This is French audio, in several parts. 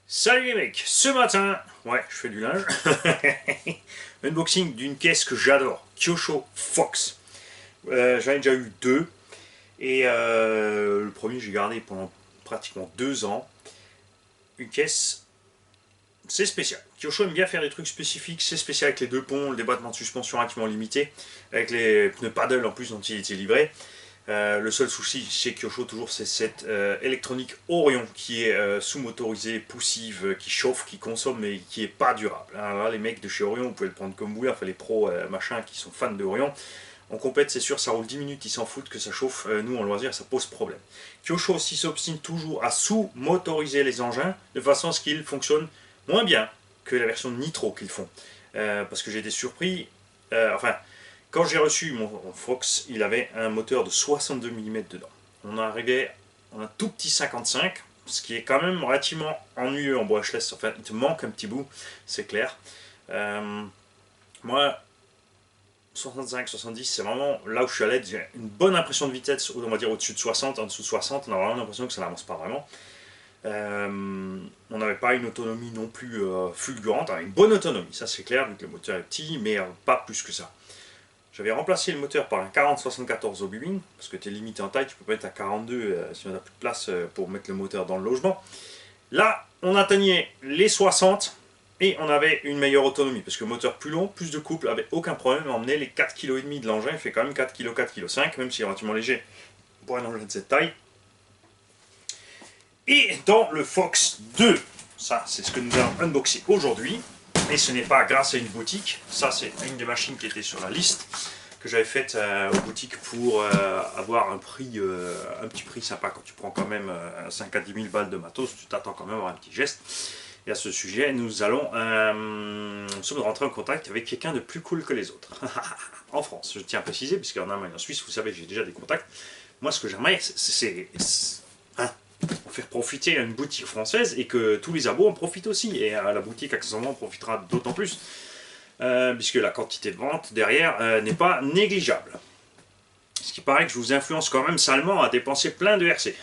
Salut les mecs, ce matin, ouais, je fais du linge, unboxing d'une caisse que j'adore, Kyosho Fox. J'en ai déjà eu deux, et le premier j'ai gardé pendant pratiquement 2 ans. Une caisse, c'est spécial. Kyosho aime bien faire des trucs spécifiques, c'est spécial avec les deux ponts, le débattement de suspension relativement limité, avec les pneus paddle en plus dont il était livré. Le seul souci chez Kyosho toujours c'est cette électronique Orion qui est sous-motorisée, poussive, qui chauffe, qui consomme mais qui est pas durable. Alors là les mecs de chez Orion vous pouvez le prendre comme vous voulez, enfin les pros machin qui sont fans de Orion. En compète c'est sûr ça roule 10 minutes, ils s'en foutent que ça chauffe, nous en loisir ça pose problème. Kyosho aussi s'obstine toujours à sous-motoriser les engins de façon à ce qu'ils fonctionnent moins bien que la version Nitro qu'ils font. Parce que j'ai été surpris, enfin quand j'ai reçu mon Fox, il avait un moteur de 62 mm dedans. On arrivait à un tout petit 55, ce qui est quand même relativement ennuyeux en brushless. Enfin, il te manque un petit bout, c'est clair. Moi, 65, 70, c'est vraiment là où je suis à l'aide. J'ai une bonne impression de vitesse, on va dire au-dessus de 60, en dessous de 60. On a vraiment l'impression que ça n'avance pas vraiment. On n'avait pas une autonomie non plus fulgurante. On avait une bonne autonomie, ça c'est clair, vu que le moteur est petit, mais pas plus que ça. J'avais remplacé le moteur par un 4074 Obi-Wan, parce que tu es limité en taille, tu peux pas mettre un 42 si on n'a plus de place pour mettre le moteur dans le logement. Là, on atteignait les 60 et on avait une meilleure autonomie, parce que le moteur plus long, plus de couple, avait aucun problème, emmenait les 4,5 kg de l'engin, il fait quand même 4 kg, 4,5 kg, même s'il est relativement léger pour un engin de cette taille. Et dans le Fox 2, ça c'est ce que nous allons unboxer aujourd'hui, et ce n'est pas grâce à une boutique, ça c'est une des machines qui était sur la liste que j'avais faite aux boutiques pour avoir un prix, un petit prix sympa. Quand tu prends quand même 5 à 10 000 balles de matos, tu t'attends quand même à avoir un petit geste. Et à ce sujet, nous allons rentrer en contact avec quelqu'un de plus cool que les autres. En France, je tiens à préciser, puisqu'en Allemagne et en Suisse, vous savez, j'ai déjà des contacts. Moi, ce que j'aimerais, c'est faire profiter une boutique française et que tous les abos en profitent aussi. Et la boutique, accessoirement, en profitera d'autant plus, puisque la quantité de vente derrière n'est pas négligeable. Ce qui paraît que je vous influence quand même salement à dépenser plein de RC.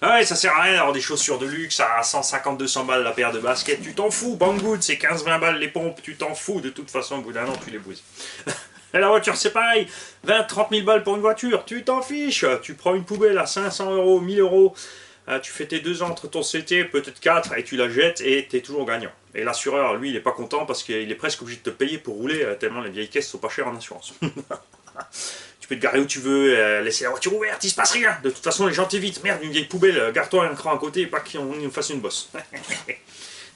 Ah ouais, ça sert à rien d'avoir des chaussures de luxe à 150-200 balles la paire de baskets. Tu t'en fous, Banggood, c'est 15-20 balles les pompes, tu t'en fous. De toute façon, au bout d'un an, tu les bouses. Et la voiture, c'est pareil. 20-30 000 balles pour une voiture, tu t'en fiches. Tu prends une poubelle à 500 euros, 1000 euros. Tu fais tes 2 ans entre ton CT, peut-être 4, et tu la jettes et tu es toujours gagnant. Et l'assureur, lui, il n'est pas content parce qu'il est presque obligé de te payer pour rouler, tellement les vieilles caisses sont pas chères en assurance. Tu peux te garer où tu veux, laisser la voiture ouverte, il se passe rien. De toute façon, les gens t'évitent. Merde, une vieille poubelle, gare-toi un cran à côté et pas qu'on nous fasse une bosse.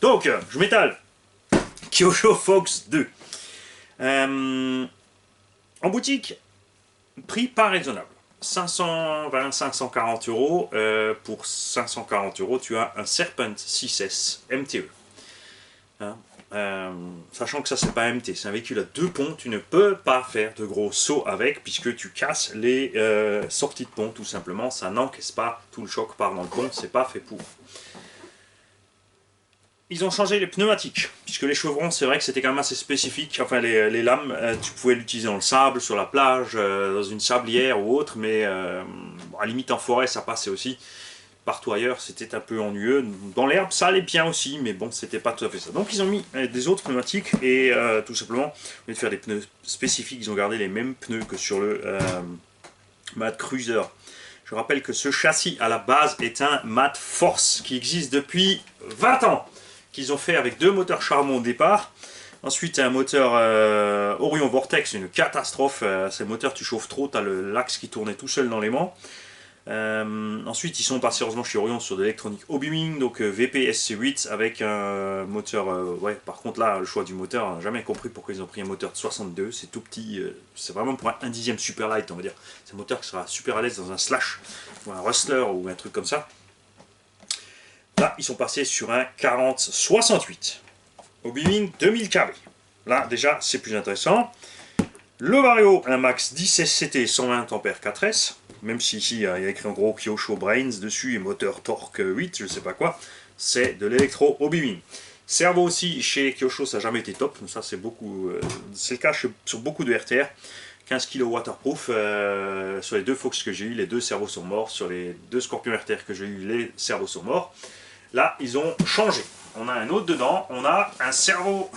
Donc, je m'étale. Kyosho Fox 2. En boutique, prix pas raisonnable. 520-540 euros. Pour 540 euros, tu as un Serpent 6S MTE. Hein, sachant que ça, c'est pas MT, c'est un véhicule à 2 ponts. Tu ne peux pas faire de gros sauts avec, puisque tu casses les sorties de pont, tout simplement. Ça n'encaisse pas, tout le choc part dans le pont, c'est pas fait pour. Ils ont changé les pneumatiques, puisque les chevrons, c'est vrai que c'était quand même assez spécifique. Enfin, les lames, tu pouvais l'utiliser dans le sable, sur la plage, dans une sablière ou autre, mais à la limite en forêt, ça passait aussi. Partout ailleurs, c'était un peu ennuyeux. Dans l'herbe, ça allait bien aussi, mais bon, c'était pas tout à fait ça. Donc, ils ont mis des autres pneumatiques et tout simplement, au lieu de faire des pneus spécifiques, ils ont gardé les mêmes pneus que sur le Mad Cruiser. Je rappelle que ce châssis, à la base, est un Mad Force qui existe depuis 20 ans. Qu'ils ont fait avec 2 moteurs Charbon au départ. Ensuite, un moteur Orion Vortex, une catastrophe. Ces moteurs, tu chauffes trop, tu as l'axe qui tournait tout seul dans l'aimant. Ensuite, ils sont passés heureusement chez Orion sur de l'électronique Obi-Wan, donc VP SC8 avec un moteur. Ouais, par contre, là, le choix du moteur, on n'a jamais compris pourquoi ils ont pris un moteur de 62. C'est tout petit, c'est vraiment pour un dixième super light, on va dire. C'est un moteur qui sera super à l'aise dans un slash, ou un rustler, ou un truc comme ça. Là, ils sont passés sur un 40-68. Obi-Wan 2000 kW. Là, déjà, c'est plus intéressant. Le Vario, un Max 10 SCT 120 ampères 4S. Même si ici, il y a écrit en gros Kyosho Brains dessus et moteur Torque 8, je sais pas quoi. C'est de l'électro Obi-Wan. Servo aussi, chez Kyosho, ça n'a jamais été top. Ça, c'est beaucoup. C'est le cas sur beaucoup de RTR. 15 kg waterproof. Sur les 2 Fox que j'ai eu, les 2 servos sont morts. Sur les 2 Scorpion RTR que j'ai eu, les servos sont morts. Là, ils ont changé. On a un autre dedans, on a un servo,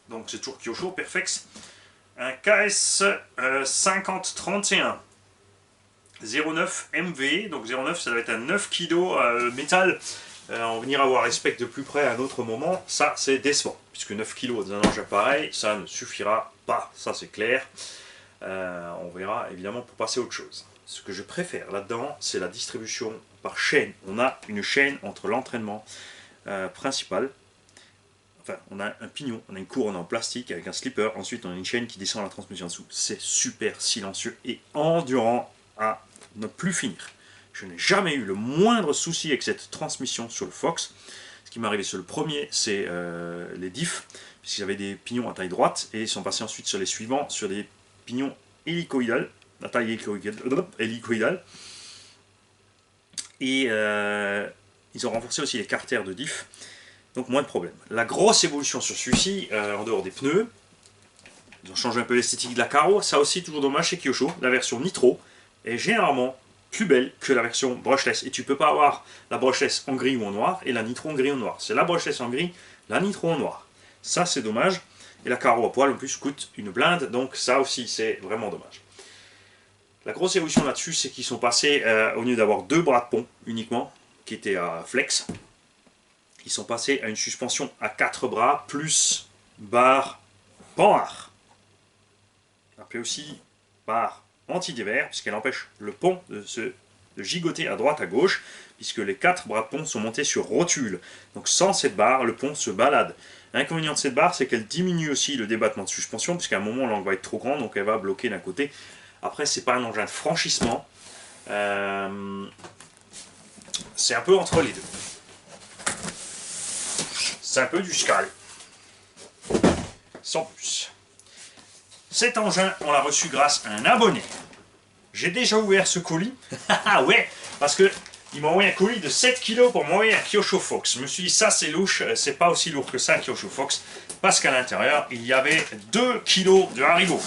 donc c'est toujours Kyosho, Perfex, un KS 5031 09 MV, donc 09 ça doit être un 9 kg métal. On va venir avoir respect de plus près à un autre moment, ça c'est décevant, puisque 9 kg dans un engin pareil, ça ne suffira pas, ça c'est clair. On verra évidemment pour passer à autre chose. Ce que je préfère là-dedans, c'est la distribution par chaîne. On a une chaîne entre l'entraînement principal, enfin on a un pignon, on a une couronne en plastique avec un slipper, ensuite on a une chaîne qui descend à la transmission en dessous. C'est super silencieux et endurant à ne plus finir. Je n'ai jamais eu le moindre souci avec cette transmission sur le Fox. Ce qui m'est arrivé sur le premier, c'est les diffs, puisqu'ils avaient des pignons à taille droite, et ils sont passés ensuite sur les suivants, sur des pignons hélicoïdales, à taille hélicoïdale. Et ils ont renforcé aussi les carters de diff, donc moins de problèmes. La grosse évolution sur celui-ci, en dehors des pneus, ils ont changé un peu l'esthétique de la carreau, ça aussi toujours dommage chez Kyosho, la version Nitro est généralement plus belle que la version brushless. Et tu peux pas avoir la brushless en gris ou en noir et la Nitro en gris ou en noir. C'est la brushless en gris, la Nitro en noir. Ça c'est dommage. Et la carreau à poil en plus coûte une blinde, donc ça aussi c'est vraiment dommage. La grosse évolution là-dessus, c'est qu'ils sont passés, au lieu d'avoir 2 bras de pont uniquement, qui étaient à flex, ils sont passés à une suspension à 4 bras plus barre panhard. Appelée aussi barre anti-dévers, puisqu'elle empêche le pont de gigoter à droite à gauche, puisque les 4 bras de pont sont montés sur rotule. Donc sans cette barre, le pont se balade. L'inconvénient de cette barre, c'est qu'elle diminue aussi le débattement de suspension, puisqu'à un moment l'angle va être trop grand, donc elle va bloquer d'un côté. Après, c'est pas un engin de franchissement. C'est un peu entre les deux. C'est un peu du Scal. Sans plus. Cet engin, on l'a reçu grâce à un abonné. J'ai déjà ouvert ce colis. Ah ouais, parce que il m'a envoyé un colis de 7 kg pour m'envoyer un Kyosho Fox. Je me suis dit, ça c'est louche, c'est pas aussi lourd que ça un Kyosho Fox, parce qu'à l'intérieur, il y avait 2 kg de Haribo.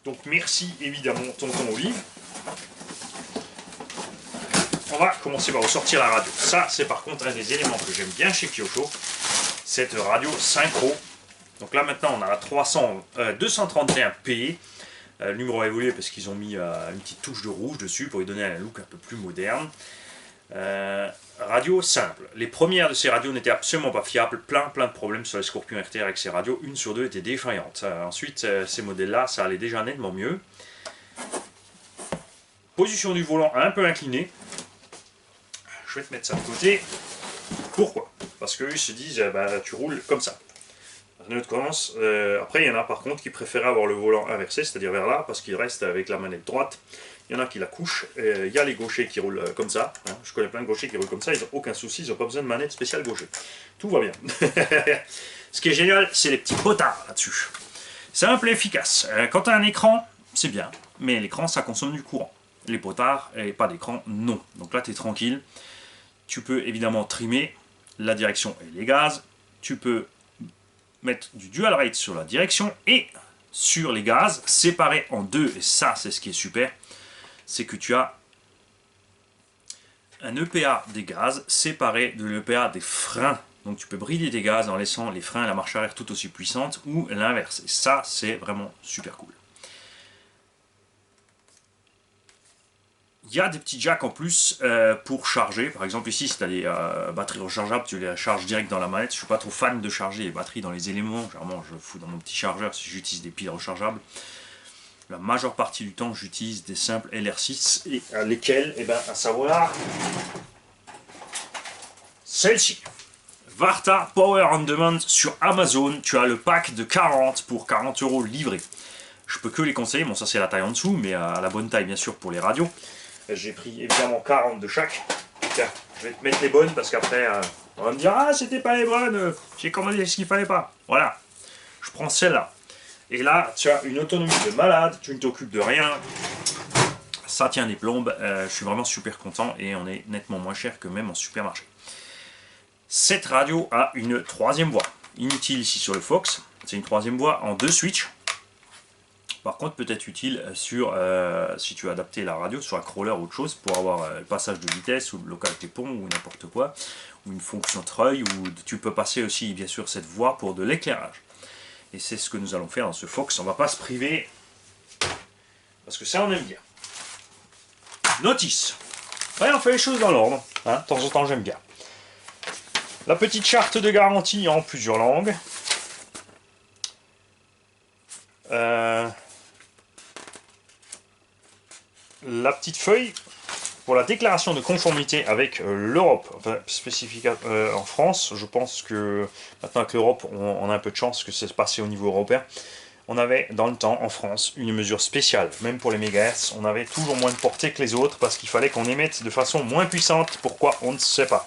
Donc merci évidemment tonton Olive. On va commencer par ressortir la radio. Ça c'est par contre un des éléments que j'aime bien chez Kyosho, cette radio synchro. Donc là maintenant on a la 231p. Le numéro a évolué parce qu'ils ont mis une petite touche de rouge dessus pour lui donner un look un peu plus moderne. Radio simple. Les premières de ces radios n'étaient absolument pas fiables, plein de problèmes sur les Scorpion RTR avec ces radios, une sur deux était défaillante. Ensuite, ces modèles-là, ça allait déjà nettement mieux. Position du volant un peu inclinée. Je vais te mettre ça de côté. Pourquoi? Parce qu'eux se disent, bah, tu roules comme ça. Après, il y en a par contre qui préféraient avoir le volant inversé, c'est-à-dire vers là, parce qu'ils restent avec la manette droite. Il y en a qui la couchent. Il y a les gauchers qui roulent comme ça. Hein. Je connais plein de gauchers qui roulent comme ça. Ils n'ont aucun souci. Ils n'ont pas besoin de manette spéciale gaucher. Tout va bien. Ce qui est génial, c'est les petits potards là-dessus. Simple et efficace. Quand tu as un écran, c'est bien. Mais l'écran, ça consomme du courant. Les potards et pas d'écran, non. Donc là, tu es tranquille. Tu peux évidemment trimer la direction et les gaz. Tu peux mettre du dual rate sur la direction et sur les gaz séparés en deux. Et ça, c'est ce qui est super. C'est que tu as un EPA des gaz séparé de l'EPA des freins. Donc tu peux brider tes gaz en laissant les freins et la marche arrière tout aussi puissantes ou l'inverse. Et ça, c'est vraiment super cool. Il y a des petits jacks en plus pour charger. Par exemple ici, si tu as des batteries rechargeables, tu les charges direct dans la manette. Je ne suis pas trop fan de charger les batteries dans les éléments. Généralement, je fous dans mon petit chargeur si j'utilise des piles rechargeables. La majeure partie du temps, j'utilise des simples LR6 et à lesquels, à savoir celle-ci. Varta Power on Demand sur Amazon. Tu as le pack de 40 pour 40 € livré. Je peux que les conseiller. Bon, ça c'est la taille en dessous, mais à la bonne taille bien sûr pour les radios. J'ai pris évidemment 40 de chaque. Tiens, je vais te mettre les bonnes parce qu'après on va me dire ah c'était pas les bonnes, j'ai commandé ce qu'il fallait pas. Voilà, je prends celle-là. Et là, tu as une autonomie de malade, tu ne t'occupes de rien. Ça tient des plombes, je suis vraiment super content et on est nettement moins cher que même en supermarché. Cette radio a une troisième voie. Inutile ici sur le Fox, c'est une troisième voie en 2 switches. Par contre, peut être utile sur, si tu as adapté la radio sur un crawler ou autre chose, pour avoir le passage de vitesse ou le localité pont ou n'importe quoi, ou une fonction treuil, ou tu peux passer aussi bien sûr cette voie pour de l'éclairage. Et c'est ce que nous allons faire dans ce Fox. On va pas se priver, parce que ça on aime bien. Notice. Ouais, on fait les choses dans l'ordre. Hein, de temps en temps j'aime bien. La petite charte de garantie en plusieurs langues. La petite feuille pour la déclaration de conformité avec l'Europe, enfin, spécifique en France. Je pense que maintenant avec l'Europe, on a un peu de chance que c'est passé au niveau européen. On avait dans le temps en France une mesure spéciale, même pour les mégahertz, on avait toujours moins de portée que les autres parce qu'il fallait qu'on émette de façon moins puissante. Pourquoi? On ne sait pas.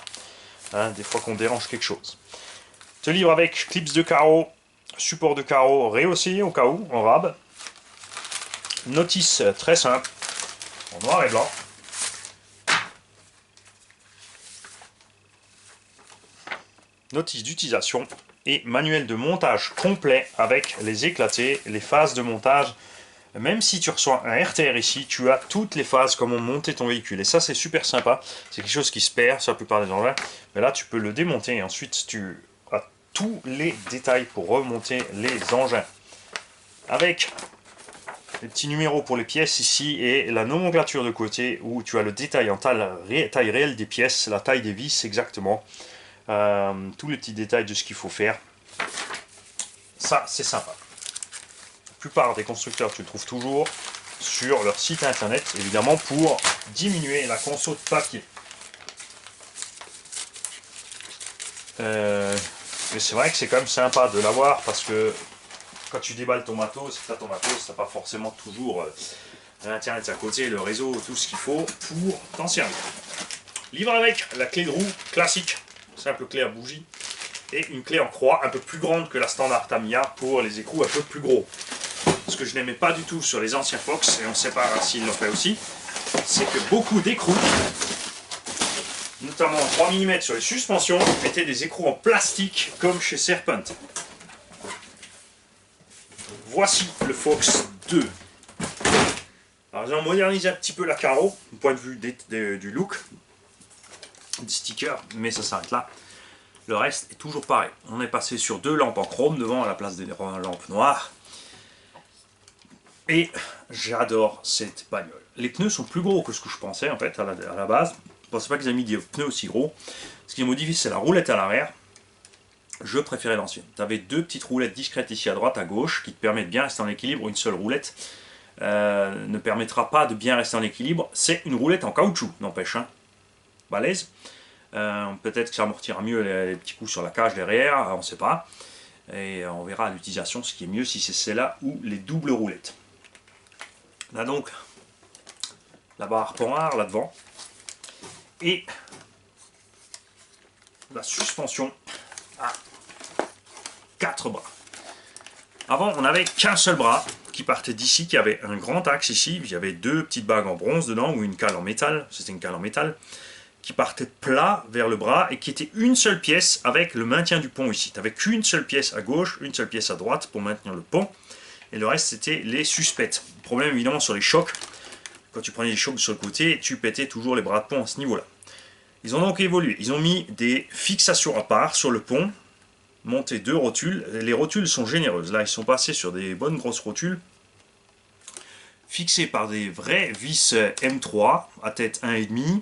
Hein, des fois qu'on dérange quelque chose. Ce livre avec clips de carreaux, support de carreaux rehaussé au cas où, en rab. Notice très simple, en noir et blanc. Notice d'utilisation et manuel de montage complet avec les éclatés, les phases de montage. Même si tu reçois un RTR ici, tu as toutes les phases, comment monter ton véhicule. Et ça, c'est super sympa. C'est quelque chose qui se perd sur la plupart des engins. Mais là, tu peux le démonter et ensuite, tu as tous les détails pour remonter les engins. Avec les petits numéros pour les pièces ici et la nomenclature de côté où tu as le détail en taille réelle des pièces, la taille des vis exactement. Tous les petits détails de ce qu'il faut faire. Ça, c'est sympa. La plupart des constructeurs, tu le trouves toujours sur leur site internet, évidemment pour diminuer la conso de papier. Mais c'est vrai que c'est quand même sympa de l'avoir parce que quand tu déballes ton matos, si tu as ton matos, tu n'as pas forcément toujours l'internet à côté, le réseau, tout ce qu'il faut pour t'en servir. Livre avec la clé de roue classique, simple clé à bougie, et une clé en croix un peu plus grande que la standard Tamiya pour les écrous un peu plus gros. Ce que je n'aimais pas du tout sur les anciens Fox, et on ne sait pas s'ils l'ont fait aussi, c'est que beaucoup d'écrous, notamment en 3 mm sur les suspensions, mettaient des écrous en plastique comme chez Serpent. Voici le Fox 2. Alors ils ont modernisé un petit peu la carreau, du point de vue du look, des stickers, mais ça s'arrête là. Le reste est toujours pareil. On est passé sur 2 lampes en chrome devant à la place des lampes noires. Et j'adore cette bagnole. Les pneus sont plus gros que ce que je pensais en fait à la base. Je ne pensais pas qu'ils avaient mis des pneus aussi gros. Ce qui est modifié, c'est la roulette à l'arrière. Je préférais l'ancienne. Tu avais 2 petites roulettes discrètes ici à droite, à gauche, qui te permettent de bien rester en équilibre. Une seule roulette ne permettra pas de bien rester en équilibre. C'est une roulette en caoutchouc, n'empêche. Hein. Balèze. Peut-être que ça amortira mieux les petits coups sur la cage derrière, on ne sait pas. Et on verra à l'utilisation ce qui est mieux, si c'est celle-là ou les doubles roulettes. On a donc la barre poire là devant et la suspension à 4 bras. Avant on n'avait qu'un seul bras qui partait d'ici, qui avait un grand axe ici, il y avait 2 petites bagues en bronze dedans ou une cale en métal, c'était une cale en métal, qui partait plat vers le bras et qui était une seule pièce avec le maintien du pont ici. Tu n'avais qu'une seule pièce à gauche, une seule pièce à droite pour maintenir le pont. Et le reste, c'était les suspects. Problème évidemment sur les chocs. Quand tu prenais les chocs sur le côté, tu pétais toujours les bras de pont à ce niveau-là. Ils ont donc évolué. Ils ont mis des fixations à part sur le pont, monté 2 rotules. Les rotules sont généreuses. Là, ils sont passés sur des bonnes grosses rotules, fixées par des vrais vis M3 à tête 1,5.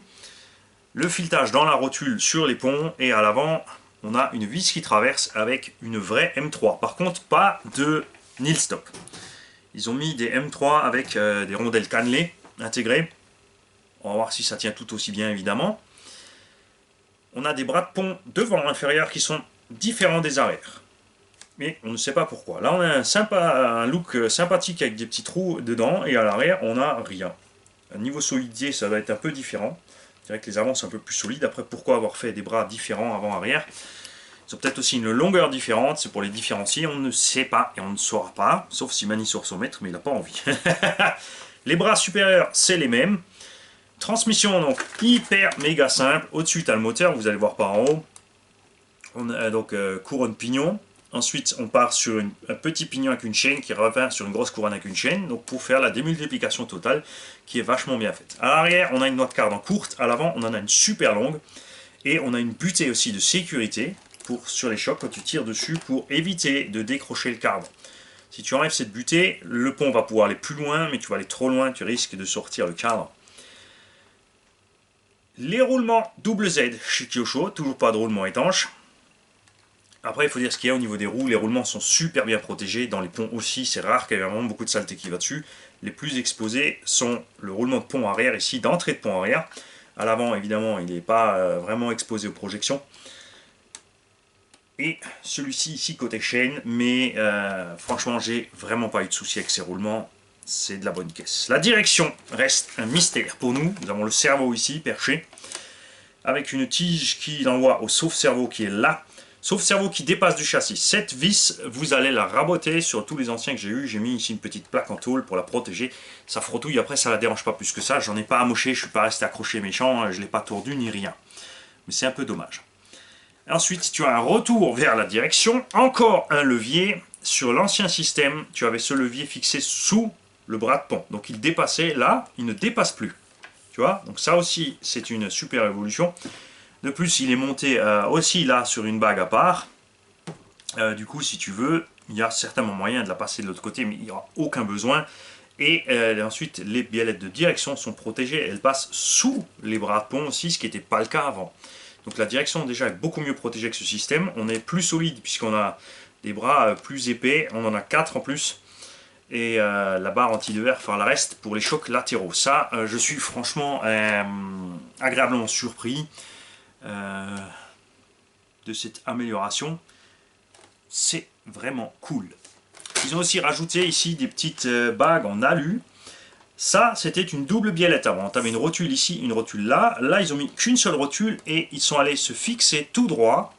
Le filetage dans la rotule sur les ponts, et à l'avant, on a une vis qui traverse avec une vraie M3. Par contre, pas de nil stop. Ils ont mis des M3 avec des rondelles cannelées intégrées. On va voir si ça tient tout aussi bien, évidemment. On a des bras de pont devant inférieurs qui sont différents des arrières. Mais on ne sait pas pourquoi. Là, on a un look sympathique avec des petits trous dedans, et à l'arrière, on n'a rien. Niveau solidité, ça va être un peu différent. C'est vrai que les avants sont un peu plus solides. Après, pourquoi avoir fait des bras différents avant-arrière? Ils ont peut-être aussi une longueur différente, c'est pour les différencier, on ne sait pas et on ne saura pas, sauf si Mani sort son maître, mais il n'a pas envie. Les bras supérieurs, c'est les mêmes. Transmission donc hyper méga simple. Au-dessus, tu as le moteur, vous allez voir par en haut. On a donc couronne pignon, Ensuite, on part sur un petit pignon avec une chaîne qui revient sur une grosse couronne avec une chaîne, donc pour faire la démultiplication totale qui est vachement bien faite. À l'arrière, on a une noix de cardan courte, à l'avant, on en a une super longue, et on a une butée aussi de sécurité sur les chocs quand tu tires dessus pour éviter de décrocher le cardan. Si tu enlèves cette butée, le pont va pouvoir aller plus loin, mais tu vas aller trop loin, tu risques de sortir le cadre. Les roulements double Z chez Kyosho, toujours pas de roulement étanche. Après, il faut dire ce qu'il y a au niveau des roues. Les roulements sont super bien protégés. Dans les ponts aussi, c'est rare qu'il y ait vraiment beaucoup de saleté qui va dessus. Les plus exposés sont le roulement de pont arrière, ici, d'entrée de pont arrière. À l'avant, évidemment, il n'est pas vraiment exposé aux projections. Et celui-ci, ici, côté chaîne. Mais franchement, j'ai vraiment pas eu de souci avec ces roulements. C'est de la bonne caisse. La direction reste un mystère pour nous. Nous avons le cerveau ici, perché, avec une tige qui l'envoie au sauve-cerveau qui est là. Sauve-cerveau qui dépasse du châssis. Cette vis, vous allez la raboter sur tous les anciens que j'ai eu. J'ai mis ici une petite plaque en tôle pour la protéger. Ça frottouille, après ça la dérange pas plus que ça. J'en ai pas amoché, je suis pas resté accroché méchant, je l'ai pas tordu ni rien. Mais c'est un peu dommage. Ensuite, tu as un retour vers la direction. Encore un levier. Sur l'ancien système, tu avais ce levier fixé sous le bras de pont. Donc il dépassait, là, il ne dépasse plus. Tu vois? Donc ça aussi, c'est une super évolution. De plus, il est monté aussi là sur une bague à part. Du coup, si tu veux, il y a certainement moyen de la passer de l'autre côté, mais il n'y aura aucun besoin. Et ensuite, les biellettes de direction sont protégées. Elles passent sous les bras de pont aussi, ce qui n'était pas le cas avant. Donc la direction déjà est beaucoup mieux protégée que ce système. On est plus solide puisqu'on a des bras plus épais. On en a 4 en plus. Et la barre anti-lever fera le reste pour les chocs latéraux. Ça, je suis franchement agréablement surpris de cette amélioration. C'est vraiment cool. Ils ont aussi rajouté ici des petites bagues en alu. Ça, c'était une double biellette avant. Tu avais une rotule ici, une rotule là. Là, ils ont mis qu'une seule rotule et ils sont allés se fixer tout droit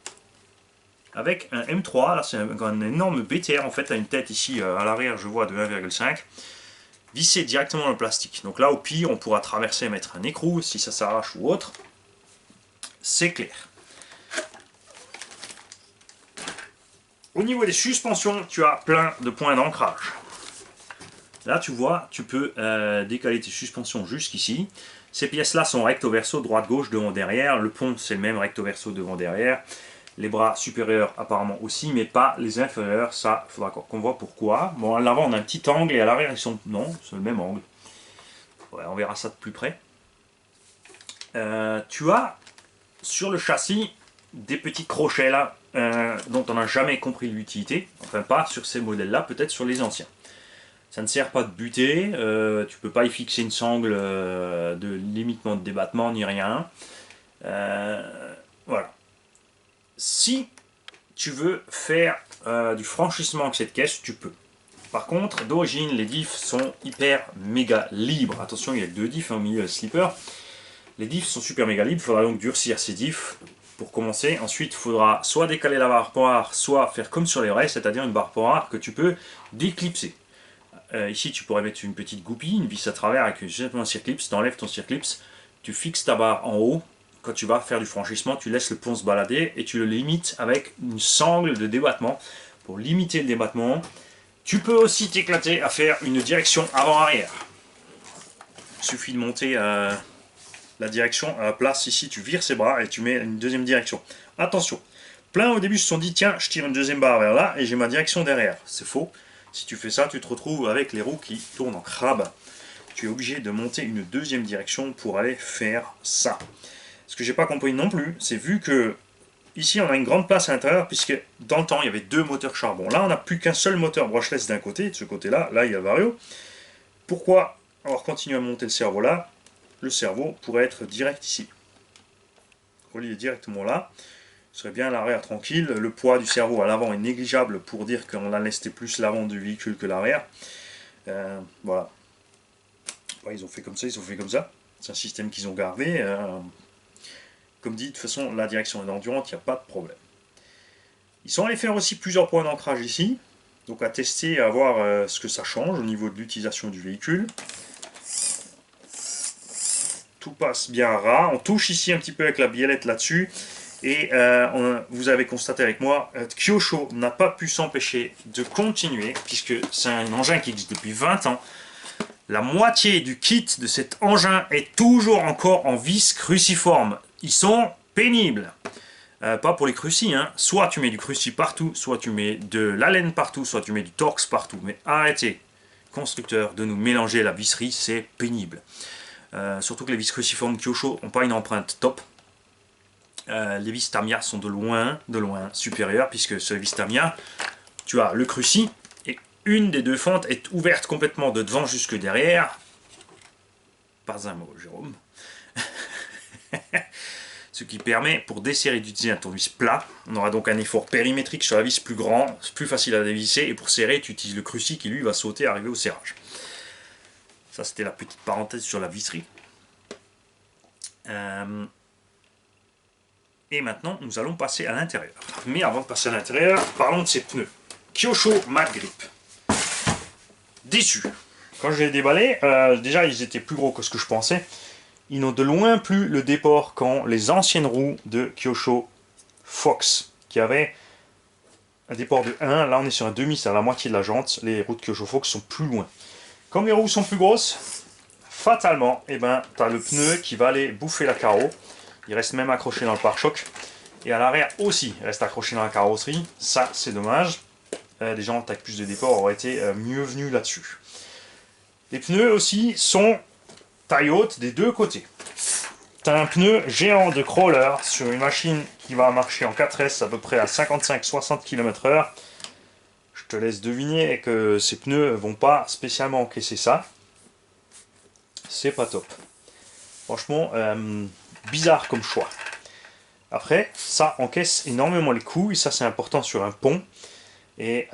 avec un M3. Là, c'est un énorme BTR. En fait, tu as une tête ici à l'arrière, je vois, de 1,5. Vissé directement dans le plastique. Donc là, au pire, on pourra traverser et mettre un écrou si ça s'arrache ou autre. C'est clair. Au niveau des suspensions, tu as plein de points d'ancrage. Là, tu vois, tu peux décaler tes suspensions jusqu'ici. Ces pièces-là sont recto-verso, droite-gauche, devant-derrière. Le pont, c'est le même recto-verso, devant-derrière. Les bras supérieurs, apparemment aussi, mais pas les inférieurs. Ça, il faudra qu'on voit pourquoi. Bon, à l'avant, on a un petit angle, et à l'arrière, ils sont... Non, c'est le même angle. Ouais, on verra ça de plus près. Tu as, sur le châssis, des petits crochets, là, dont on n'a jamais compris l'utilité. Enfin, pas sur ces modèles-là, peut-être sur les anciens. Ça ne sert pas de buter, tu peux pas y fixer une sangle de limitement de débattement ni rien. Voilà. Si tu veux faire du franchissement avec cette caisse, tu peux. Par contre, d'origine, les diffs sont hyper méga libres. Attention, il y a 2 diffs au milieu slipper. Les diffs sont super méga libres, il faudra donc durcir ces diffs pour commencer. Ensuite, il faudra soit décaler la barre poire, soit faire comme sur les rails, c'est-à-dire une barre poire que tu peux déclipser. Ici, tu pourrais mettre une petite goupille, une vis à travers avec un circlips. Tu enlèves ton circlips, tu fixes ta barre en haut. Quand tu vas faire du franchissement, tu laisses le pont se balader et tu le limites avec une sangle de débattement pour limiter le débattement. Tu peux aussi t'éclater à faire une direction avant-arrière. Il suffit de monter la direction à la place. Ici, tu vires ses bras et tu mets une deuxième direction. Attention, plein au début se sont dit tiens, je tire une deuxième barre vers là et j'ai ma direction derrière. C'est faux. Si tu fais ça, tu te retrouves avec les roues qui tournent en crabe. Tu es obligé de monter une deuxième direction pour aller faire ça. Ce que j'ai pas compris non plus, c'est vu que ici on a une grande place à l'intérieur, puisque dans le temps il y avait 2 moteurs charbon. Là on n'a plus qu'un seul moteur brushless d'un côté, de ce côté-là, là il y a le Vario. Pourquoi alors continuer à monter le cerveau là? Le cerveau pourrait être direct ici. Relié directement là. Ce serait bien à l'arrière tranquille. Le poids du cerveau à l'avant est négligeable pour dire qu'on a laissé plus l'avant du véhicule que l'arrière. Voilà. Ouais, ils ont fait comme ça, ils ont fait comme ça. C'est un système qu'ils ont gardé. Comme dit, de toute façon, la direction est endurante, il n'y a pas de problème. Ils sont allés faire aussi plusieurs points d'ancrage ici. Donc à tester, à voir ce que ça change au niveau de l'utilisation du véhicule. Tout passe bien ras. On touche ici un petit peu avec la biellette là-dessus. Et vous avez constaté avec moi, Kyosho n'a pas pu s'empêcher de continuer, puisque c'est un engin qui existe depuis 20 ans. La moitié du kit de cet engin est toujours encore en vis cruciforme. Ils sont pénibles. Pas pour les crucis, hein. Soit tu mets du cruci partout, soit tu mets de la laine partout, soit tu mets du torx partout. Mais arrêtez, constructeurs, de nous mélanger la visserie, c'est pénible. Surtout que les vis cruciformes Kyosho n'ont pas une empreinte top. Les vis Tamiya sont de loin supérieures, puisque sur les vis Tamiya, tu as le cruci, et une des deux fentes est ouverte complètement de devant jusque derrière. Pas un mot, Jérôme. Ce qui permet, pour desserrer, d'utiliser un tournevis plat. On aura donc un effort périmétrique sur la vis plus grand, c'est plus facile à dévisser, et pour serrer, tu utilises le cruci qui lui va sauter, arriver au serrage. Ça, c'était la petite parenthèse sur la visserie. Et maintenant, nous allons passer à l'intérieur. Mais avant de passer à l'intérieur, parlons de ces pneus. Kyosho Matte Grip. Déçu. Quand je les ai déballés, déjà ils étaient plus gros que ce que je pensais. Ils n'ont de loin plus le déport qu'en les anciennes roues de Kyosho Fox, qui avaient un déport de 1. Là, on est sur un demi, c'est à la moitié de la jante. Les roues de Kyosho Fox sont plus loin. Comme les roues sont plus grosses, fatalement, eh ben, tu as le pneu qui va aller bouffer la carreau. Il reste même accroché dans le pare-choc. Et à l'arrière aussi, il reste accroché dans la carrosserie. Ça, c'est dommage. Des gens avec plus de déport auraient été mieux venus là-dessus. Les pneus aussi sont taille haute des deux côtés. Tu as un pneu géant de crawler sur une machine qui va marcher en 4S à peu près à 55-60 km/h. Je te laisse deviner que ces pneus vont pas spécialement encaisser ça. C'est pas top. Franchement, bizarre comme choix. Après, ça encaisse énormément les coups, et ça c'est important sur un pont. Et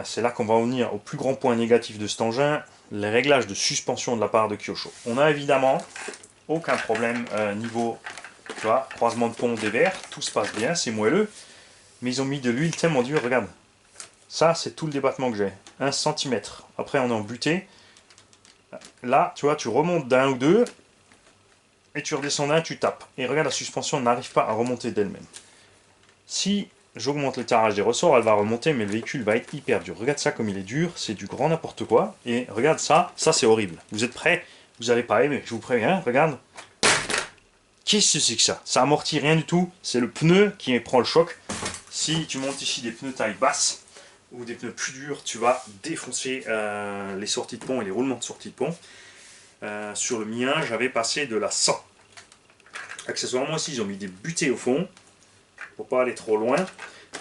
c'est là qu'on va en venir au plus grand point négatif de cet engin, les réglages de suspension de la part de Kyosho. On a évidemment aucun problème niveau, tu vois, croisement de pont des verres, tout se passe bien, c'est moelleux. Mais ils ont mis de l'huile tellement dure, regarde. Ça, c'est tout le débattement que j'ai. 1 cm. Après, on est en butée. Là, tu vois, tu remontes d'un ou deux, et tu redescends d'un, tu tapes. Et regarde, la suspension n'arrive pas à remonter d'elle-même. Si j'augmente le tirage des ressorts, elle va remonter, mais le véhicule va être hyper dur. Regarde ça comme il est dur, c'est du grand n'importe quoi. Et regarde ça, ça c'est horrible. Vous êtes prêts? Vous n'allez pas aimer, je vous préviens, regarde. Qu'est-ce que c'est que ça? Ça amortit rien du tout, c'est le pneu qui prend le choc. Si tu montes ici des pneus taille basse, ou des pneus plus durs, tu vas défoncer les sorties de pont et les roulements de sortie de pont. Sur le mien, j'avais passé de la 100. Accessoirement aussi, ils ont mis des butées au fond, pour pas aller trop loin.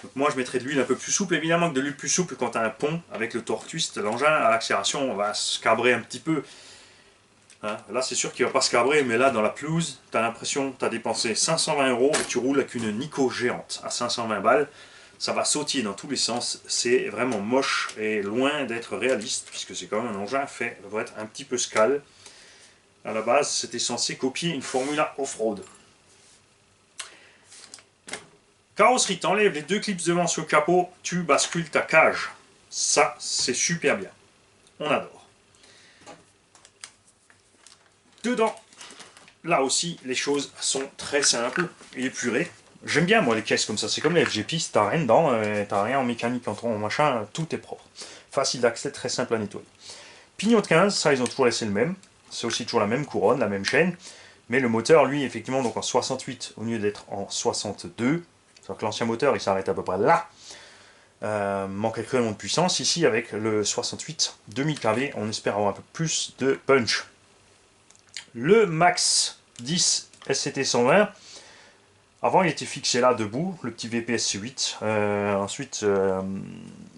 Donc moi je mettrais de l'huile un peu plus souple. Évidemment que de l'huile plus souple quand tu as un pont avec le torque twist, l'engin à l'accélération on va se cabrer un petit peu. Hein, là c'est sûr qu'il va pas se cabrer, mais là dans la pelouse, tu as l'impression que tu as dépensé 520 € et tu roules avec une Nico géante à 520 balles. Ça va sautiller dans tous les sens, c'est vraiment moche et loin d'être réaliste, puisque c'est quand même un engin fait, doit être un petit peu scale. À la base c'était censé copier une Formula Off-Road. Carrosserie, t'enlèves les deux clips devant sur le capot, tu bascules ta cage. Ça, c'est super bien. On adore. Dedans, là aussi, les choses sont très simples et épurées. J'aime bien, moi, les caisses comme ça. C'est comme les FGP, si t'as rien dedans, t'as rien en mécanique, en machin, tout est propre. Facile d'accès, très simple à nettoyer. Pignon de 15, ça, ils ont toujours laissé le même. C'est aussi toujours la même couronne, la même chaîne. Mais le moteur, lui, effectivement, donc en 68 au lieu d'être en 62. Donc l'ancien moteur il s'arrête à peu près là, manque cruellement de puissance. Ici avec le 68 2000 kV on espère avoir un peu plus de punch. Le Max 10 SCT 120, avant il était fixé là debout, le petit VPS 8, ensuite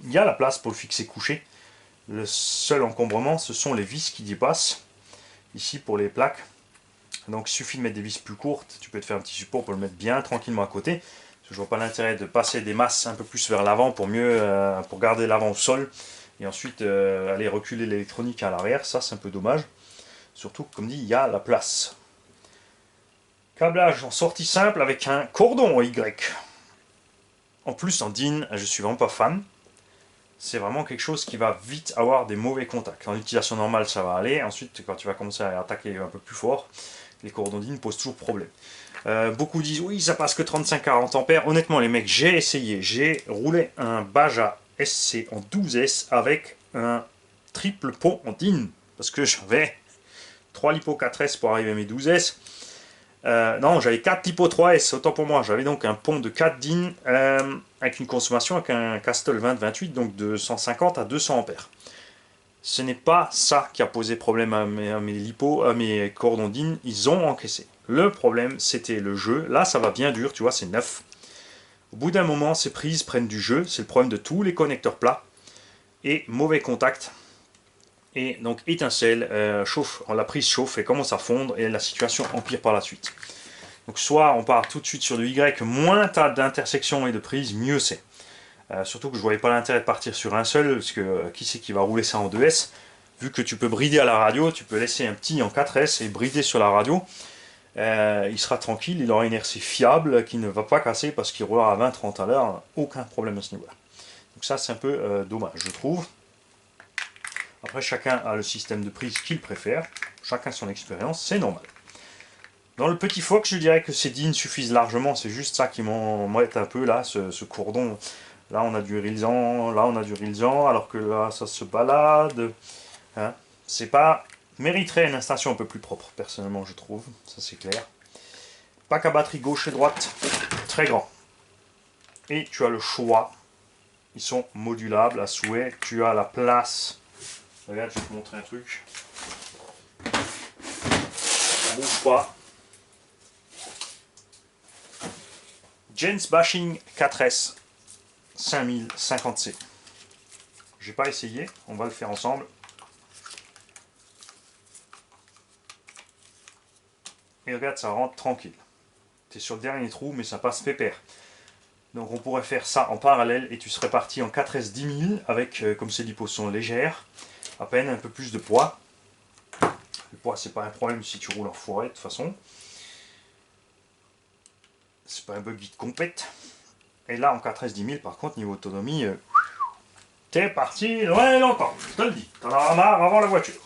il y a la place pour le fixer couché. Le seul encombrement ce sont les vis qui dépassent, ici pour les plaques. Donc il suffit de mettre des vis plus courtes, tu peux te faire un petit support pour le mettre bien tranquillement à côté. Je vois pas l'intérêt de passer des masses un peu plus vers l'avant pour mieux pour garder l'avant au sol et ensuite aller reculer l'électronique à l'arrière. Ça c'est un peu dommage. Surtout comme dit il y a la place. Câblage en sortie simple avec un cordon Y. En plus en DIN, je suis vraiment pas fan. C'est vraiment quelque chose qui va vite avoir des mauvais contacts. En utilisation normale ça va aller. Ensuite quand tu vas commencer à attaquer un peu plus fort, les cordons d'IN posent toujours problème. Beaucoup disent oui, ça passe que 35-40 ampères. Honnêtement, les mecs, j'ai essayé. J'ai roulé un Baja SC en 12S avec un triple pont en DIN. Parce que j'avais 3 lipo 4S pour arriver à mes 12S. Non, j'avais 4 lipo 3S, autant pour moi. J'avais donc un pont de 4 DIN avec une consommation avec un Castle 20-28, donc de 150 à 200 ampères. Ce n'est pas ça qui a posé problème à mes lipos, à mes cordons DIN. Ils ont encaissé. Le problème, c'était le jeu. Là, ça va bien dur, tu vois, c'est neuf. Au bout d'un moment, ces prises prennent du jeu. C'est le problème de tous les connecteurs plats. Et mauvais contact. Et donc, étincelle, chauffe, la prise chauffe et commence à fondre. Et la situation empire par la suite. Donc, soit on part tout de suite sur du Y. Moins tu as d'intersections et de prises, mieux c'est. Surtout que je ne voyais pas l'intérêt de partir sur un seul. Parce que qui c'est qui va rouler ça en 2S? Vu que tu peux brider à la radio, tu peux laisser un petit en 4S et brider sur la radio. Il sera tranquille, il aura une inertie fiable qui ne va pas casser parce qu'il roulera à 20-30 à l'heure, aucun problème à ce niveau-là. Donc ça c'est un peu dommage je trouve. Après chacun a le système de prise qu'il préfère, chacun son expérience, c'est normal. Dans le petit Fox je dirais que ces DIN suffisent largement, c'est juste ça qui m'embête un peu là, ce cordon. Là on a du Rilsan, là on a du Rilsan, alors que là ça se balade. Hein, c'est pas... mériterait une installation un peu plus propre, personnellement, je trouve. Ça, c'est clair. Pack à batterie gauche et droite, très grand. Et tu as le choix. Ils sont modulables à souhait. Tu as la place. Regarde, je vais te montrer un truc. Ça bouge pas. Jens Bashing 4S 5050C. J'ai pas essayé, on va le faire ensemble. Et regarde, ça rentre tranquille. Tu es sur le dernier trou, mais ça passe pépère. Donc on pourrait faire ça en parallèle et tu serais parti en 4S 10 000 avec, comme ces lipos sont légères, à peine un peu plus de poids. Le poids, c'est pas un problème si tu roules en forêt de toute façon. C'est pas un buggy de compète. Et là, en 4S 10 000, par contre, niveau autonomie, t'es parti loin longtemps, je te le dis. T'en auras marre avant la voiture.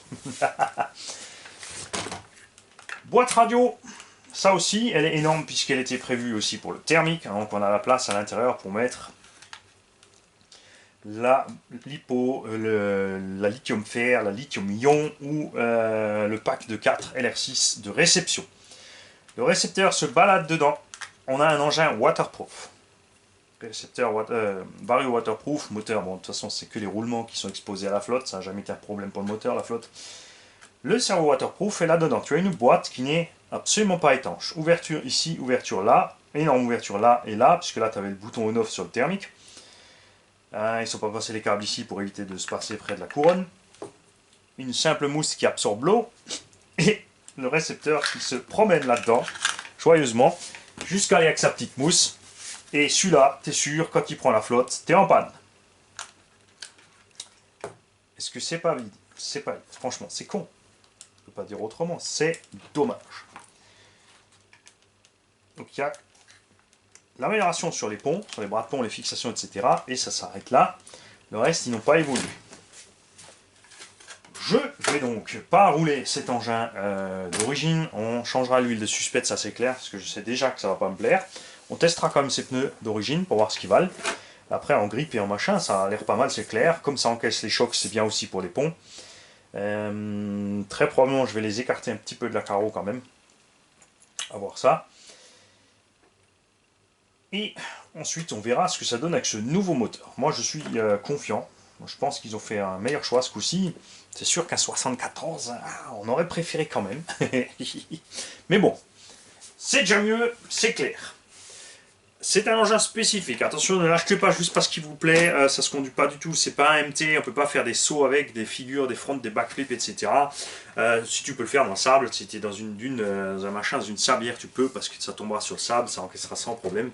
Boîte radio, ça aussi, elle est énorme puisqu'elle était prévue aussi pour le thermique. Donc on a la place à l'intérieur pour mettre la lipo, la lithium fer, la lithium ion ou le pack de 4 LR6 de réception. Le récepteur se balade dedans. On a un engin waterproof. Récepteur barré waterproof, moteur, bon de toute façon c'est que les roulements qui sont exposés à la flotte, ça n'a jamais été un problème pour le moteur, la flotte. Le cerveau waterproof est là-dedans. Tu as une boîte qui n'est absolument pas étanche. Ouverture ici, ouverture là. Énorme ouverture là et là, puisque là tu avais le bouton on-off sur le thermique. Ils ne sont pas passés les câbles ici pour éviter de se passer près de la couronne. Une simple mousse qui absorbe l'eau. Et le récepteur qui se promène là-dedans, joyeusement, jusqu'à aller avec sa petite mousse. Et celui-là, tu es sûr, quand il prend la flotte, tu es en panne. Est-ce que c'est pas vide? C'est pas vide. Franchement, c'est con. Je ne peux pas dire autrement. C'est dommage. Donc il y a l'amélioration sur les ponts, sur les bras de pont, les fixations, etc. Et ça s'arrête là. Le reste, ils n'ont pas évolué. Je vais donc pas rouler cet engin d'origine. On changera l'huile de suspect, ça c'est clair, parce que je sais déjà que ça va pas me plaire. On testera quand même ces pneus d'origine pour voir ce qu'ils valent. Après en grippe et en machin, ça a l'air pas mal, c'est clair. Comme ça encaisse les chocs, c'est bien aussi pour les ponts. Très probablement, je vais les écarter un petit peu de la carreau quand même. À voir ça. Et ensuite, on verra ce que ça donne avec ce nouveau moteur. Moi, je suis confiant. Je pense qu'ils ont fait un meilleur choix ce coup-ci. C'est sûr qu'un 74, on aurait préféré quand même. Mais bon, c'est déjà mieux, c'est clair. C'est un engin spécifique. Attention, ne l'achetez pas juste parce qu'il vous plaît. Ça se conduit pas du tout. C'est pas un MT. On peut pas faire des sauts avec, des figures, des fronts, des backflips, etc. Si tu peux le faire dans le sable, si tu es dans une dune, dans un machin, dans une sablière, tu peux parce que ça tombera sur le sable, ça encaissera sans problème.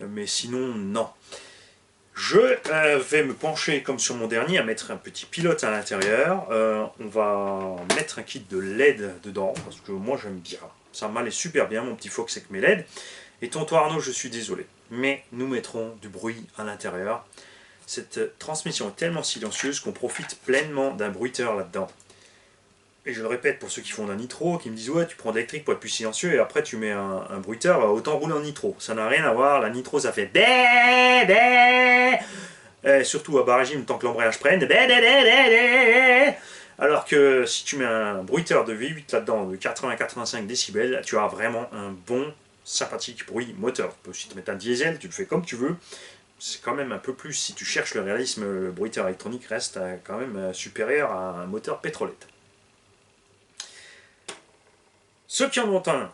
Mais sinon, non. Je vais me pencher comme sur mon dernier à mettre un petit pilote à l'intérieur. On va mettre un kit de LED dedans parce que moi j'aime bien. Ça m'allait super bien mon petit Fox avec mes LED. Et tonton Arnaud, je suis désolé, mais nous mettrons du bruit à l'intérieur. Cette transmission est tellement silencieuse qu'on profite pleinement d'un bruiteur là-dedans. et je le répète pour ceux qui font d'un nitro, qui me disent ouais tu prends de l'électrique pour être plus silencieux et après tu mets un bruiteur, autant rouler en nitro. Ça n'a rien à voir, la nitro ça fait bé, bé. Surtout à bas régime, tant que l'embrayage prenne, bé, bé, bé, bé, bé. Alors que si tu mets un bruiteur de V8 là-dedans de 80-85 décibels, tu as vraiment un bon, sympathique bruit moteur. Tu peux aussi te mettre un diesel, tu le fais comme tu veux. C'est quand même un peu plus, si tu cherches le réalisme, le bruiteur électronique reste quand même supérieur à un moteur pétrolette. Ceux qui en ont un,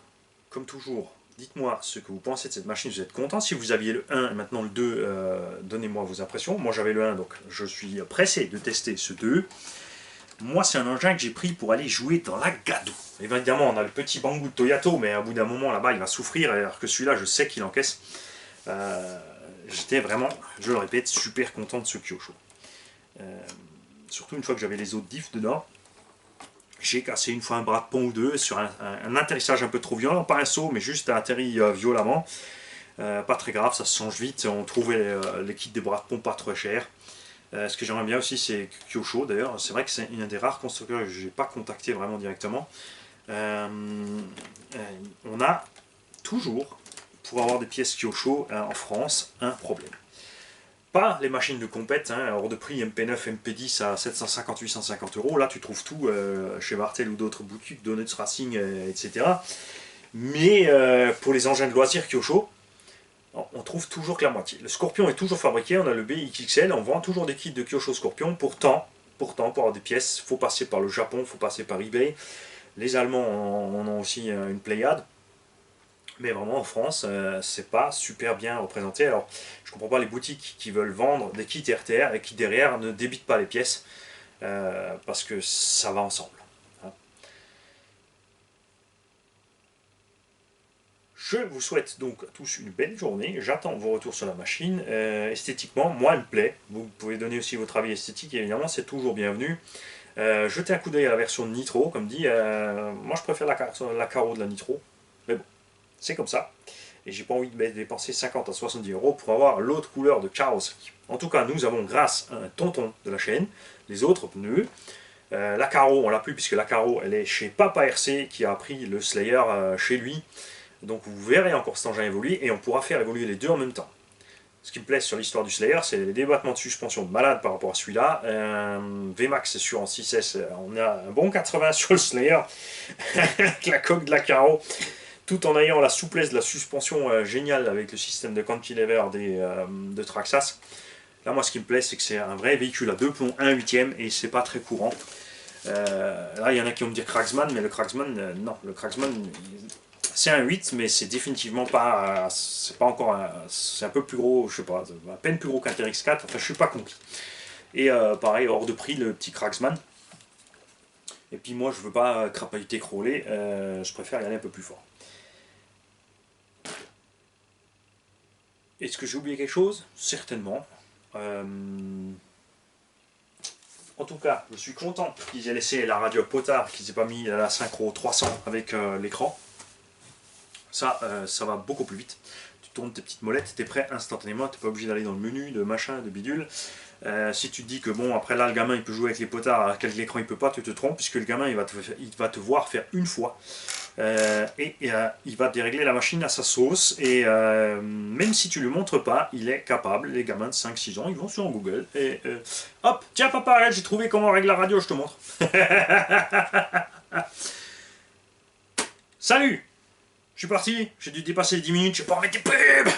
comme toujours, dites-moi ce que vous pensez de cette machine, vous êtes content. Si vous aviez le 1 et maintenant le 2, donnez-moi vos impressions. Moi j'avais le 1, donc je suis pressé de tester ce 2. Moi c'est un engin que j'ai pris pour aller jouer dans la gadoue. Évidemment on a le petit Bangou de Toyato, mais à bout d'un moment là-bas il va souffrir, alors que celui-là je sais qu'il encaisse. J'étais vraiment, je le répète, super content de ce Kyosho. Surtout une fois que j'avais les autres diffs dedans. J'ai cassé une fois un bras de pont ou deux sur un atterrissage un peu trop violent, pas un saut, mais juste atterri violemment. Pas très grave, ça se change vite. On trouvait les kits des bras de pont pas trop chers. Ce que j'aimerais bien aussi, c'est Kyosho d'ailleurs. C'est vrai que c'est un des rares constructeurs que je n'ai pas contacté vraiment directement. On a toujours, pour avoir des pièces Kyosho en France, un problème. Pas les machines de compète, hors de prix MP9, MP10 à 750-850 euros. Là, tu trouves tout chez Martel ou d'autres boutiques, Donuts Racing, etc. Mais pour les engins de loisirs Kyosho, on trouve toujours que la moitié. Le Scorpion est toujours fabriqué, on a le BXL, on vend toujours des kits de Kyosho Scorpion. Pourtant, pour avoir des pièces, il faut passer par le Japon, il faut passer par eBay. Les Allemands en ont aussi une pléiade. Mais vraiment en France, c'est pas super bien représenté. Alors, je comprends pas les boutiques qui veulent vendre des kits RTR et qui derrière ne débitent pas les pièces parce que ça va ensemble. Hein. Je vous souhaite donc à tous une belle journée. J'attends vos retours sur la machine. Esthétiquement, moi, elle me plaît. Vous pouvez donner aussi votre avis esthétique, évidemment, c'est toujours bienvenu. Jetez un coup d'œil à la version de Nitro, comme dit. Moi, je préfère la Caro de la Nitro. Mais bon. C'est comme ça. Et j'ai pas envie de dépenser 50 à 70 euros pour avoir l'autre couleur de Chaos. En tout cas, nous avons grâce à un tonton de la chaîne, les autres pneus. La Caro, on l'a plus puisque la Caro, elle est chez Papa RC qui a pris le Slayer chez lui. Donc vous verrez encore cet engin évoluer et on pourra faire évoluer les deux en même temps. Ce qui me plaît sur l'histoire du Slayer, c'est les débattements de suspension de malade par rapport à celui-là. VMAX sur en 6S, on a un bon 80 sur le Slayer avec la coque de la Caro. Tout en ayant la souplesse de la suspension géniale avec le système de cantilever de Traxxas. Là, moi, ce qui me plaît, c'est que c'est un vrai véhicule à deux plombs, 1/8, et c'est pas très courant. Là, il y en a qui vont me dire Cragsman, mais le Cragsman, non, le Cragsman, c'est un 8, mais c'est définitivement pas, c'est pas encore, c'est un peu plus gros, je sais pas, à peine plus gros qu'un TRX4, enfin, je suis pas conquis. Et pareil, hors de prix, le petit Cragsman. Et puis moi, je veux pas crapahuter crawler, je préfère y aller un peu plus fort. Est-ce que j'ai oublié quelque chose? Certainement. En tout cas, je suis content qu'ils aient laissé la radio potard, qu'ils n'aient pas mis la synchro 300 avec l'écran. Ça va beaucoup plus vite. Tu tournes tes petites molettes, tu es prêt instantanément, tu n'es pas obligé d'aller dans le menu, de machin, de bidule. Si tu te dis que bon, après là, le gamin il peut jouer avec les potards, avec l'écran il peut pas, tu te trompes, puisque le gamin il va te voir faire une fois. Il va dérégler la machine à sa sauce et même si tu ne lui montres pas, il est capable, les gamins de 5-6 ans, ils vont sur Google et hop, tiens papa, j'ai trouvé comment on règle la radio, je te montre. Salut, je suis parti, j'ai dû dépasser les 10 minutes, je vais pas remettre des pubs.